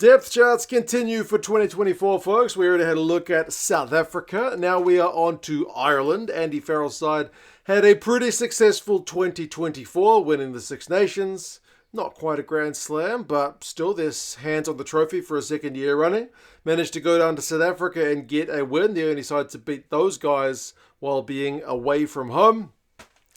Depth charts continue for 2024, folks. We already had a look at South Africa. Now we are on to Ireland. Andy Farrell's side had a pretty successful 2024, winning the Six Nations. Not quite a grand slam, but still there's hands on the trophy for a second year running. Managed to go down to South Africa and get a win. The only side to beat those guys while being away from home.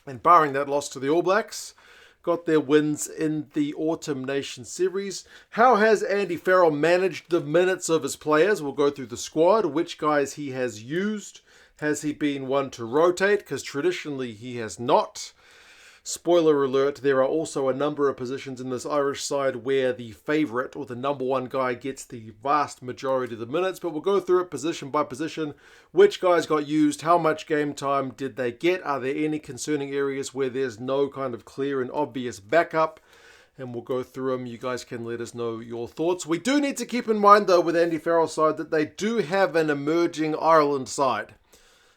And barring that loss to the All Blacks, got their wins in the Autumn Nation Series. How has Andy Farrell managed the minutes of his players? We'll go through the squad, which guys he has used. Has he been one to rotate? Because traditionally he has not. Spoiler alert, there are also a number of positions in this Irish side where the favourite or the number one guy gets the vast majority of the minutes, but we'll go through it position by position. Which guys got used? How much game time did they get? Are there any concerning areas where there's no kind of clear and obvious backup? And we'll go through them. You guys can let us know your thoughts. We do need to keep in mind, though, with Andy Farrell's side, that they do have an emerging Ireland side.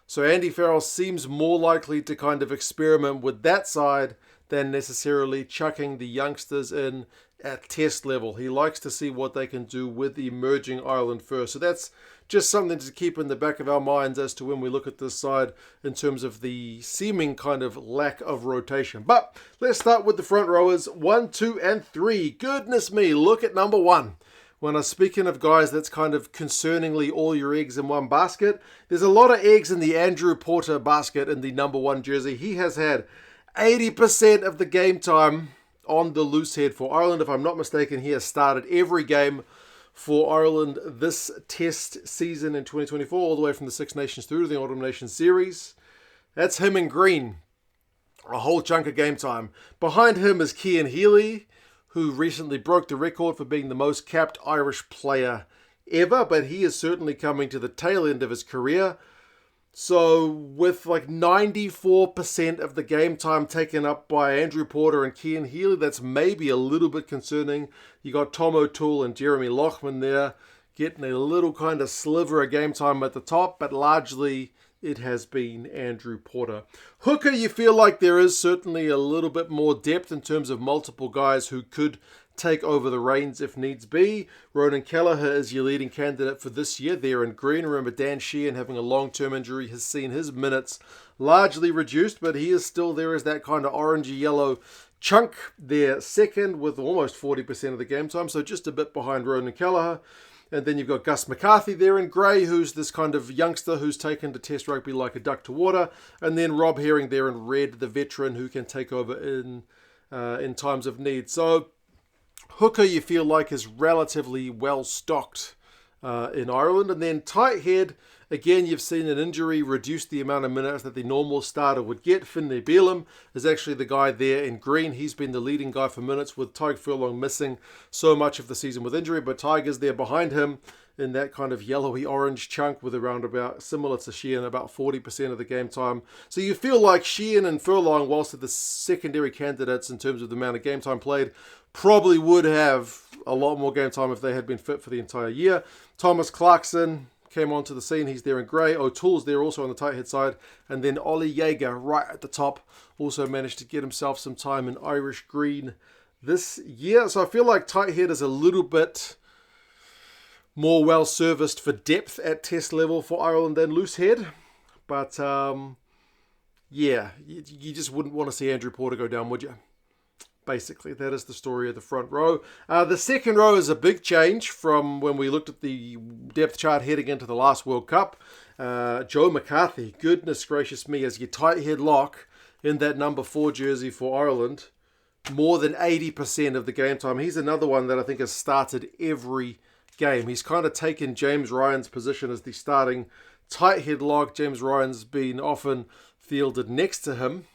So Andy Farrell seems more likely to kind of experiment with that side than necessarily chucking the youngsters in at test level. He likes to see what they can do with the emerging Ireland first. So that's just something to keep in the back of our minds as to when we look at this side in terms of the seeming kind of lack of rotation. But let's start with the front rowers, 1, 2, and 3. Goodness me, look at number 1. When I'm speaking of guys that's kind of concerningly all your eggs in one basket, there's a lot of eggs in the Andrew Porter basket in the number 1 jersey. He has had 80% of the game time on the loose head for Ireland. If I'm not mistaken, he has started every game for Ireland this test season in 2024, all the way from the Six Nations through to the Autumn Nation Series. That's him in green. A whole chunk of game time. Behind him is Cian Healy, who recently broke the record for being the most capped Irish player ever, but he is certainly coming to the tail end of his career. So with like 94% of the game time taken up by Andrew Porter and Cian Healy, that's maybe a little bit concerning. You got Tom O'Toole and Jeremy Loughman there getting a little kind of sliver of game time at the top, but largely it has been Andrew Porter. Hooker, you feel like there is certainly a little bit more depth in terms of multiple guys who could take over the reins if needs be. Ronan Kelleher is your leading candidate for this year there in green. Remember, Dan Sheehan having a long-term injury has seen his minutes largely reduced, but he is still there as that kind of orangey-yellow chunk there second with almost 40% of the game time, so just a bit behind Ronan Kelleher. And then you've got Gus McCarthy there in grey, who's this kind of youngster who's taken to test rugby like a duck to water. And then Rob Herring there in red, the veteran who can take over in times of need. So Hooker, you feel like, is relatively well stocked in Ireland. And then tight head, again, you've seen an injury reduce the amount of minutes that the normal starter would get. Finlay Bealham is actually the guy there in green. He's been the leading guy for minutes, with Tyg Furlong missing so much of the season with injury. But Tyg is there behind him in that kind of yellowy orange chunk with around about, similar to Sheehan, about 40% of the game time. So you feel like Sheehan and Furlong, whilst they're the secondary candidates in terms of the amount of game time played, probably would have a lot more game time if they had been fit for the entire year. Thomas Clarkson came onto the scene. He's there in grey. O'Toole's there also on the tight head side. And then Ollie Jaeger right at the top also managed to get himself some time in Irish green this year. So I feel like tight head is a little bit more well serviced for depth at test level for Ireland than loose head. But yeah, you just wouldn't want to see Andrew Porter go down, would you? Basically, that is the story of the front row. The second row is a big change from when we looked at the depth chart heading into the last World Cup. Joe McCarthy, goodness gracious me, as your tight head lock in that number 4 jersey for Ireland, more than 80% of the game time. He's another one that I think has started every game. He's kind of taken James Ryan's position as the starting tight head lock. James Ryan's been often fielded next to him,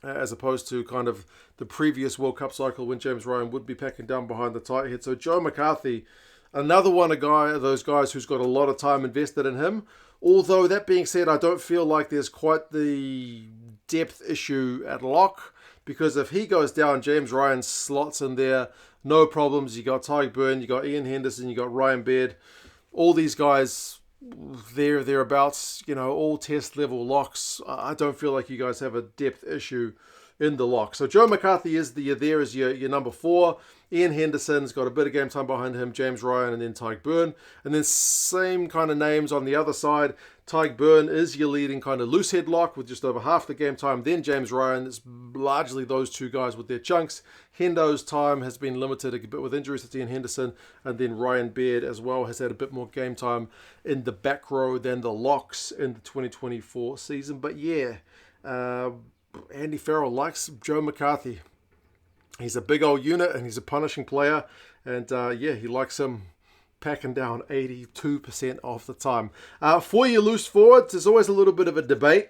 as opposed to kind of the previous World Cup cycle when James Ryan would be packing down behind the tight head. So Joe McCarthy, another one of those guys who's got a lot of time invested in him. Although, that being said, I don't feel like there's quite the depth issue at lock, because if he goes down, James Ryan slots in there, no problems. You got Tyg Byrne, you got Ian Henderson, you got Ryan Baird. All these guys, thereabouts, all test level locks. I don't feel like you guys have a depth issue in the lock. So Joe McCarthy is there as your number 4. Ian Henderson's got a bit of game time behind him, James Ryan, and then Tyke Byrne. And then same kind of names on the other side. Tyke Byrne is your leading kind of loose head lock with just over half the game time. Then James Ryan, it's largely those two guys with their chunks. Hendo's time has been limited a bit with injuries to Ian Henderson. And then Ryan Baird as well has had a bit more game time in the back row than the locks in the 2024 season. But yeah, Andy Farrell likes Joe McCarthy. He's a big old unit and he's a punishing player. And yeah, he likes him packing down 82% of the time. For your loose forwards, there's always a little bit of a debate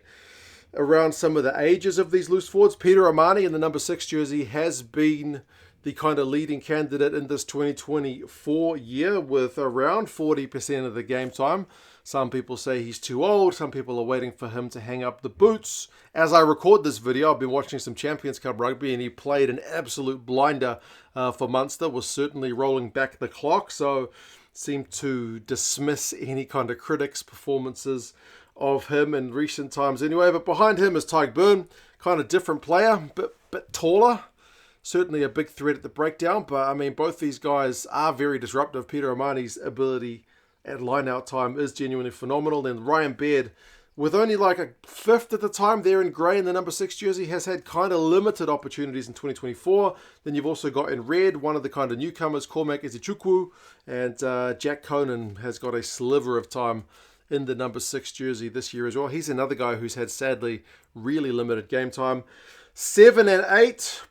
around some of the ages of these loose forwards. Peter O'Mahony in the number 6 jersey has been the kind of leading candidate in this 2024 year with around 40% of the game time. Some people say he's too old. Some people are waiting for him to hang up the boots. As I record this video, I've been watching some Champions Cup rugby and he played an absolute blinder for Munster, was certainly rolling back the clock. So seemed to dismiss any kind of critics' performances of him in recent times anyway. But behind him is Tyke Byrne, kind of different player, bit taller. Certainly a big threat at the breakdown, but I mean, both these guys are very disruptive. Peter O'Mahony's ability at line-out time is genuinely phenomenal. Then Ryan Baird, with only like a fifth at the time there in grey in the number 6 jersey, has had kind of limited opportunities in 2024. Then you've also got in red one of the kind of newcomers, Cormac Ezichukwu, and Jack Conan has got a sliver of time in the number 6 jersey this year as well. He's another guy who's had, sadly, really limited game time. 7 and 8,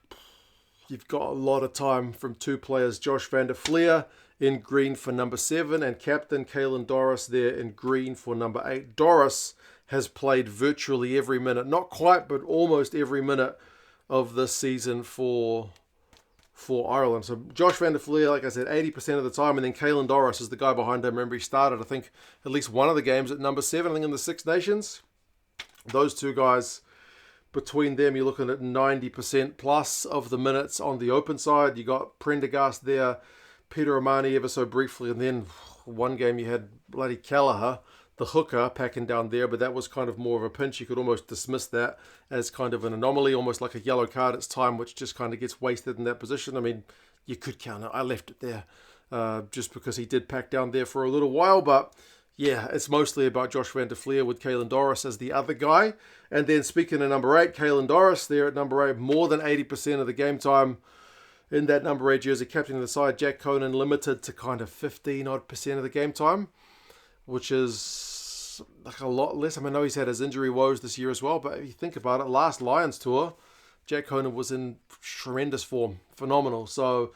you've got a lot of time from two players, Josh van der Fleer in green for number 7 and captain Caelan Doris there in green for number 8. Doris has played virtually every minute, not quite, but almost every minute of this season for Ireland. So Josh van der Fleer, like I said, 80% of the time, and then Caelan Doris is the guy behind him. Remember, he started, I think, at least one of the games at number 7, I think, in the Six Nations. Those two guys, between them, you're looking at 90% plus of the minutes on the open side. You got Prendergast there, Peter O'Mahony ever so briefly, and then one game you had bloody Kelleher, the hooker, packing down there, but that was kind of more of a pinch. You could almost dismiss that as kind of an anomaly, almost like a yellow card at time, which just kind of gets wasted in that position. I mean, you could count it. I left it there just because he did pack down there for a little while, but yeah, it's mostly about Josh van der Fleer with Caelan Doris as the other guy. And then speaking of number 8, Caelan Doris there at number 8, more than 80% of the game time in that number 8 jersey, captain of the side. Jack Conan limited to kind of 15% of the game time, which is like a lot less. I mean, I know he's had his injury woes this year as well, but if you think about it, last Lions tour, Jack Conan was in tremendous form, phenomenal. So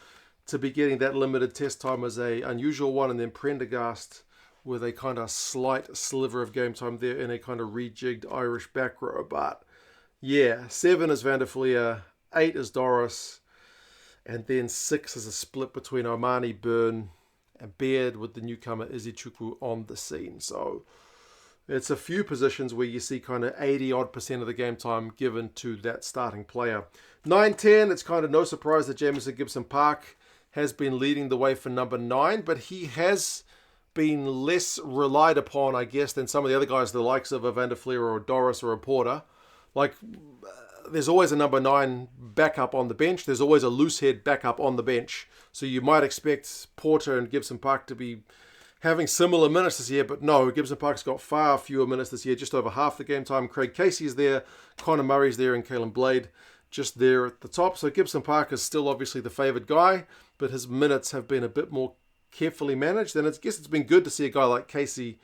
to be getting that limited test time is a unusual one. And then Prendergast with a kind of slight sliver of game time there in a kind of rejigged Irish back row. But yeah, 7 is van der Fleer, 8 is Doris, and then 6 is a split between O'Mahony, Byrne, and Baird with the newcomer Ezichukwu on the scene. So it's a few positions where you see kind of 80-odd% of the game time given to that starting player. 9-10, it's kind of no surprise that Jamison Gibson-Park has been leading the way for number 9, but he has been less relied upon, I guess, than some of the other guys, the likes of a van der Fleer or a Doris or a Porter. Like, there's always a number 9 backup on the bench. There's always a loose head backup on the bench. So you might expect Porter and Gibson-Park to be having similar minutes this year, but no, Gibson-Park's got far fewer minutes this year, just over half the game time. Craig Casey's there, Connor Murray's there, and Caelan Blade just there at the top. So Gibson-Park is still obviously the favoured guy, but his minutes have been a bit more carefully managed. And I guess it's been good to see a guy like Casey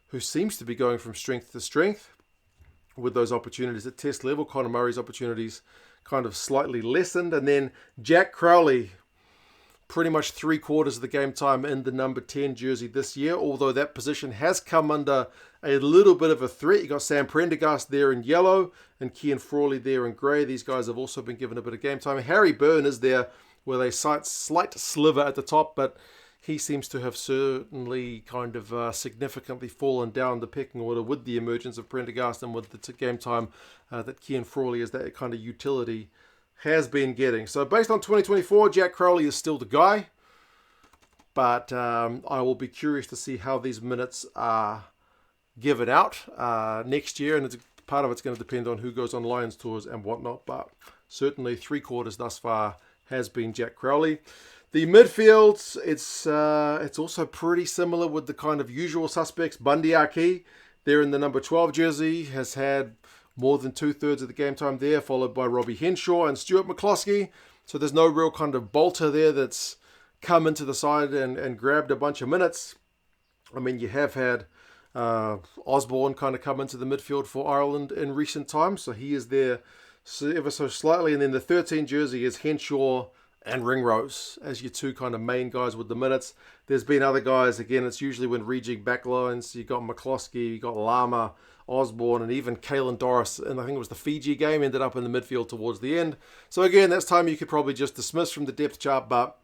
who seems to be going from strength to strength with those opportunities at test level. Connor Murray's opportunities kind of slightly lessened. And then Jack Crowley, pretty much 3/4 of the game time in the number 10 jersey this year, although that position has come under a little bit of a threat. You got Sam Prendergast there in yellow and Cian Frawley there in grey. These guys have also been given a bit of game time. Harry Byrne is there with a slight sliver at the top, but he seems to have certainly kind of significantly fallen down the pecking order with the emergence of Prendergast and with the game time that Cian Frawley is that kind of utility has been getting. So based on 2024, Jack Crowley is still the guy, but I will be curious to see how these minutes are given out next year, and part of it's going to depend on who goes on Lions tours and whatnot, but certainly 3/4 thus far has been Jack Crowley. The midfield, it's also pretty similar with the kind of usual suspects. Bundy Aki, there in the number 12 jersey, has had more than 2/3 of the game time there, followed by Robbie Henshaw and Stuart McCloskey. So there's no real kind of bolter there that's come into the side and grabbed a bunch of minutes. I mean, you have had Osborne kind of come into the midfield for Ireland in recent times, so he is there ever so slightly. And then the 13 jersey is Henshaw and Ringrose as your two kind of main guys with the minutes. There's been other guys, again, it's usually when rejig backlines. You got McCloskey, you got Lama, Osborne, and even Caelan Doris, and I think it was the Fiji game, ended up in the midfield towards the end. So again, that's time you could probably just dismiss from the depth chart, but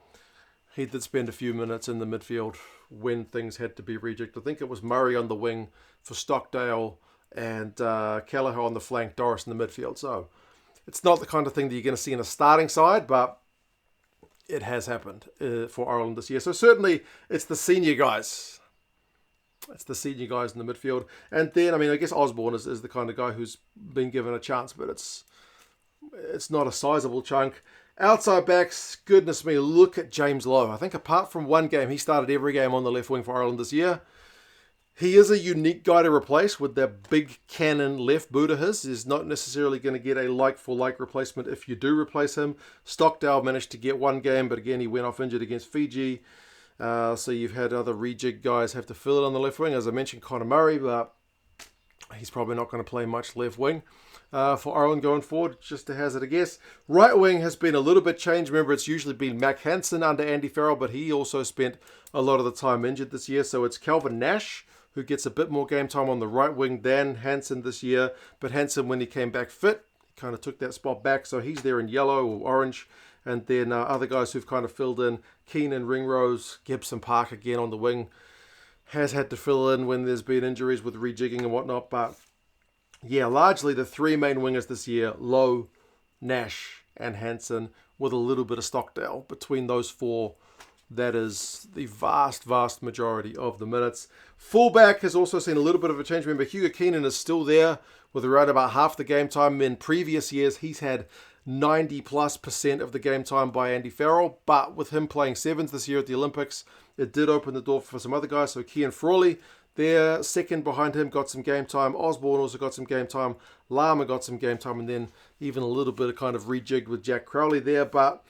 he did spend a few minutes in the midfield when things had to be rejigged. I think it was Murray on the wing for Stockdale and Kelleher on the flank, Doris in the midfield. So it's not the kind of thing that you're going to see in a starting side, but it has happened for Ireland this year. So certainly it's the senior guys. It's the senior guys in the midfield. And then, I mean, I guess Osborne is the kind of guy who's been given a chance, but it's not a sizable chunk. Outside backs, goodness me, look at James Lowe. I think apart from one game, he started every game on the left wing for Ireland this year. He is a unique guy to replace with that big cannon left boot of his. He's not necessarily going to get a like-for-like replacement if you do replace him. Stockdale managed to get one game, but again, he went off injured against Fiji. So you've had other rejig guys have to fill it on the left wing. As I mentioned, Conor Murray, but he's probably not going to play much left wing for Ireland going forward, just to hazard a guess. Right wing has been a little bit changed. Remember, it's usually been Mac Hansen under Andy Farrell, but he also spent a lot of the time injured this year. So it's Calvin Nash who gets a bit more game time on the right wing than Hansen this year. But Hansen, when he came back fit, kind of took that spot back. So he's there in yellow or orange. And then other guys who've kind of filled in, Keenan, Ringrose, Gibson Park again on the wing, has had to fill in when there's been injuries with rejigging and whatnot. But yeah, largely the three main wingers this year, Lowe, Nash and Hansen, with a little bit of Stockdale. Between those four, that is the vast majority of the minutes. Fullback has also seen a little bit of a change. Remember, Hugo Keenan is still there with around about half the game time. In previous years, he's had 90+% of the game time by Andy Farrell, but with him playing sevens this year at the Olympics, it did open the door for some other guys. So Cian Frawley, there, second behind him, got some game time. Osborne also got some game time. Lama got some game time, and then even a little bit of kind of rejigged with Jack Crowley there. But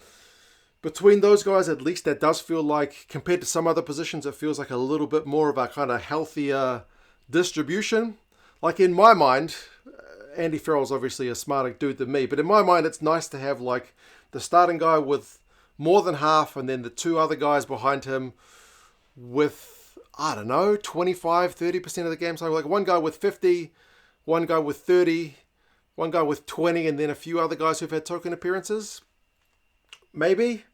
between those guys, at least that does feel like, compared to some other positions, it feels like a little bit more of a kind of healthier distribution. Like in my mind, Andy Farrell's obviously a smarter dude than me, but in my mind, it's nice to have like the starting guy with more than half and then the two other guys behind him with, I don't know, 25-30% of the game time. Like one guy with 50, one guy with 30, one guy with 20, and then a few other guys who've had token appearances. Maybe.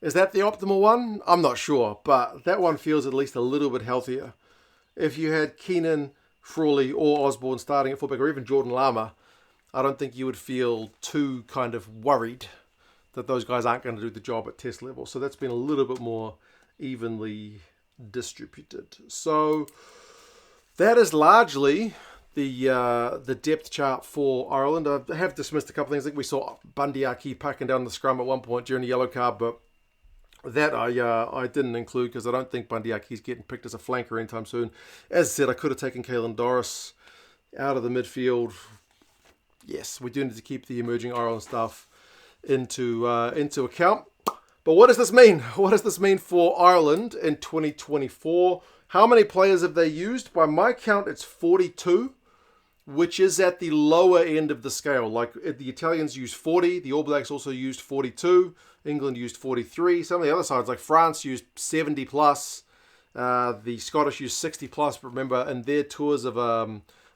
Is that the optimal one? I'm not sure, but that one feels at least a little bit healthier. If you had Keenan, Frawley or Osborne starting at fullback, or even Jordan Lama, I don't think you would feel too kind of worried that those guys aren't going to do the job at test level. So that's been a little bit more evenly distributed. So that is largely the depth chart for Ireland. I have dismissed a couple of things. I think we saw Bundy Aki packing down the scrum at one point during the yellow card, but that I didn't include because I don't think Bundy Aki's getting picked as a flanker anytime soon. As I said, I could have taken Caelan Doris out of the midfield. Yes, we do need to keep the emerging Ireland stuff into account. But what does this mean? What does this mean for Ireland in 2024? How many players have they used? By my count, it's 42, which is at the lower end of the scale. Like the Italians used 40, the All Blacks also used 42, England used 43. Some of the other sides, like France, used 70 plus. The Scottish used 60 plus. But remember, in their tours of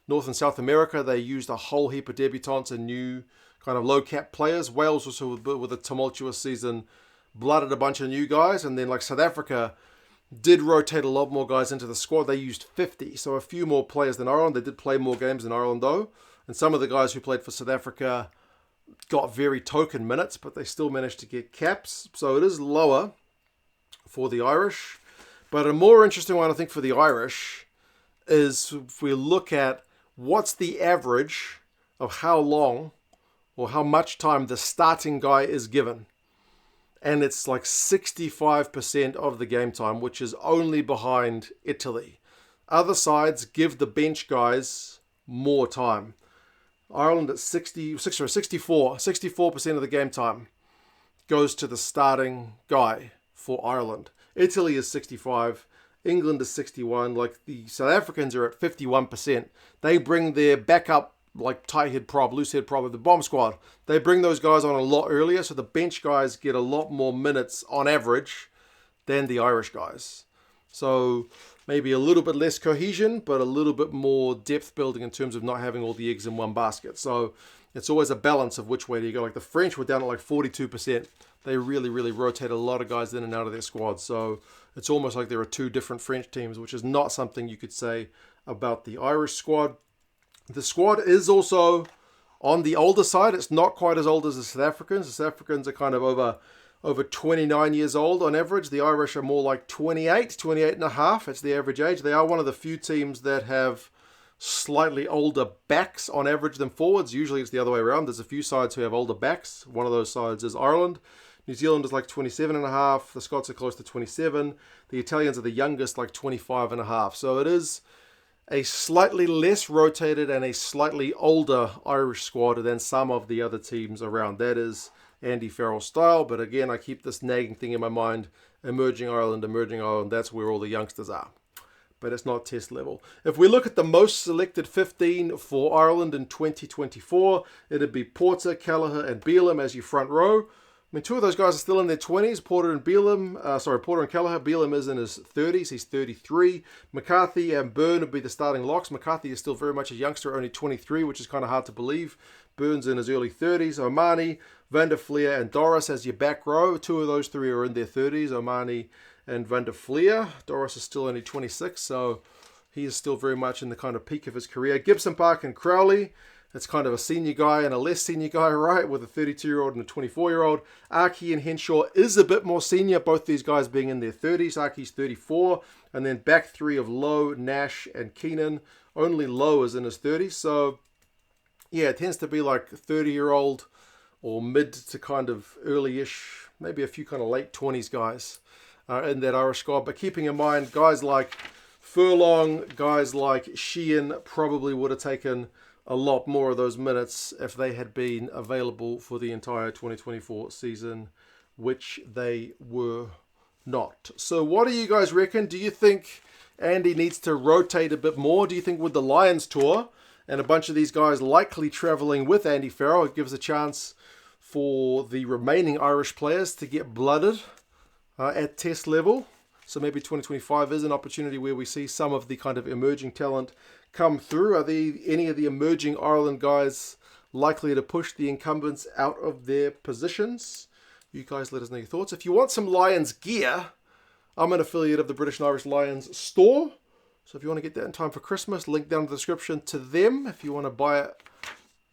North and South America, they used a whole heap of debutants and new kind of low cap players. Wales also, with a tumultuous season, blooded a bunch of new guys. And then like South Africa did rotate a lot more guys into the squad. They used 50, so a few more players than Ireland. They did play more games than Ireland though. And some of the guys who played for South Africa got very token minutes, but they still managed to get caps. So it is lower for the Irish. But a more interesting one, I think, for the Irish is if we look at what's the average of how long or how much time the starting guy is given. and it's like 65% of the game time, which is only behind Italy. Other sides give the bench guys more time. Ireland at 64% of the game time goes to the starting guy for Ireland. Italy is 65, England is 61. Like the South Africans are at 51%. They bring their backup, like tight head prop, loose head prop of the bomb squad. They bring those guys on a lot earlier, so the bench guys get a lot more minutes on average than the Irish guys. So maybe a little bit less cohesion, but a little bit more depth building in terms of not having all the eggs in one basket. So it's always a balance of which way do you go. Like the French were down at like 42%. They really, really rotate a lot of guys in and out of their squad. So it's almost like there are two different French teams, which is not something you could say about the Irish squad. The squad is also on the older side. It's not quite as old as the South Africans. The South Africans are kind of over 29 years old on average. The Irish are more like 28 and a half. It's the average age. They are one of the few teams that have slightly older backs on average than forwards. Usually it's the other way around. There's a few sides who have older backs. One of those sides is Ireland. New Zealand is like 27 and a half. The Scots are close to 27. The Italians are the youngest, like 25 and a half. So it is a slightly less rotated and a slightly older Irish squad than some of the other teams around. That is Andy Farrell style. But again, I keep this nagging thing in my mind. Emerging Ireland. That's where all the youngsters are. But it's not test level. If we look at the most selected 15 for Ireland in 2024, it'd be Porter, Kelleher, and Bealham as your front row. I mean, two of those guys are still in their 20s, Porter and Kelleher. Bealham is in his 30s. He's 33. McCarthy and Byrne would be the starting locks. McCarthy is still very much a youngster, only 23, which is kind of hard to believe. Byrne's in his early 30s. O'Mahony, Van der Fleer, and Doris as your back row. Two of those three are in their 30s, O'Mahony and Van der Fleer. Doris is still only 26, so he is still very much in the kind of peak of his career. Gibson Park and Crowley. It's kind of a senior guy and a less senior guy, right? With a 32-year-old and a 24-year-old. Archie and Henshaw is a bit more senior, both these guys being in their 30s. Archie's 34. And then back three of Lowe, Nash, and Keenan. Only Lowe is in his 30s. So, yeah, it tends to be like 30-year-old or mid to kind of early-ish, maybe a few kind of late 20s guys in that Irish squad. But keeping in mind, guys like Furlong, guys like Sheehan probably would have taken a lot more of those minutes if they had been available for the entire 2024 season, which they were not. So what do you guys reckon? Do you think Andy needs to rotate a bit more? Do you think with the Lions tour and a bunch of these guys likely traveling with Andy Farrell, it gives a chance for the remaining Irish players to get blooded at test level? So maybe 2025 is an opportunity where we see some of the kind of emerging talent come through. Are any of the emerging Ireland guys likely to push the incumbents out of their positions? You guys let us know your thoughts. If you want some Lions gear, I'm an affiliate of the British and Irish Lions store. So if you want to get that in time for Christmas, link down in the description to them. If you want to buy it,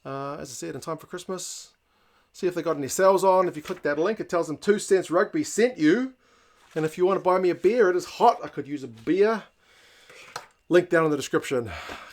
as I said, in time for Christmas, see if they got any sales on. If you click that link, it tells them 2 cents Rugby sent you. And if you want to buy me a beer, it is hot. I could use a beer. Link down in the description.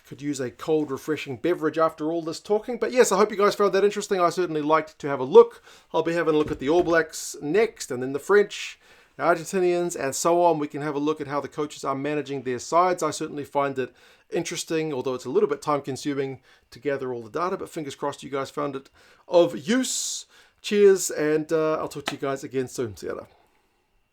Could use a cold, refreshing beverage after all this talking. But yes, I hope you guys found that interesting. I certainly liked to have a look. I'll be having a look at the All Blacks next, and then the French, the Argentinians, and so on. We can have a look at how the coaches are managing their sides. I certainly find it interesting, although it's a little bit time-consuming to gather all the data. But fingers crossed you guys found it of use. Cheers, and I'll talk to you guys again soon. See you later.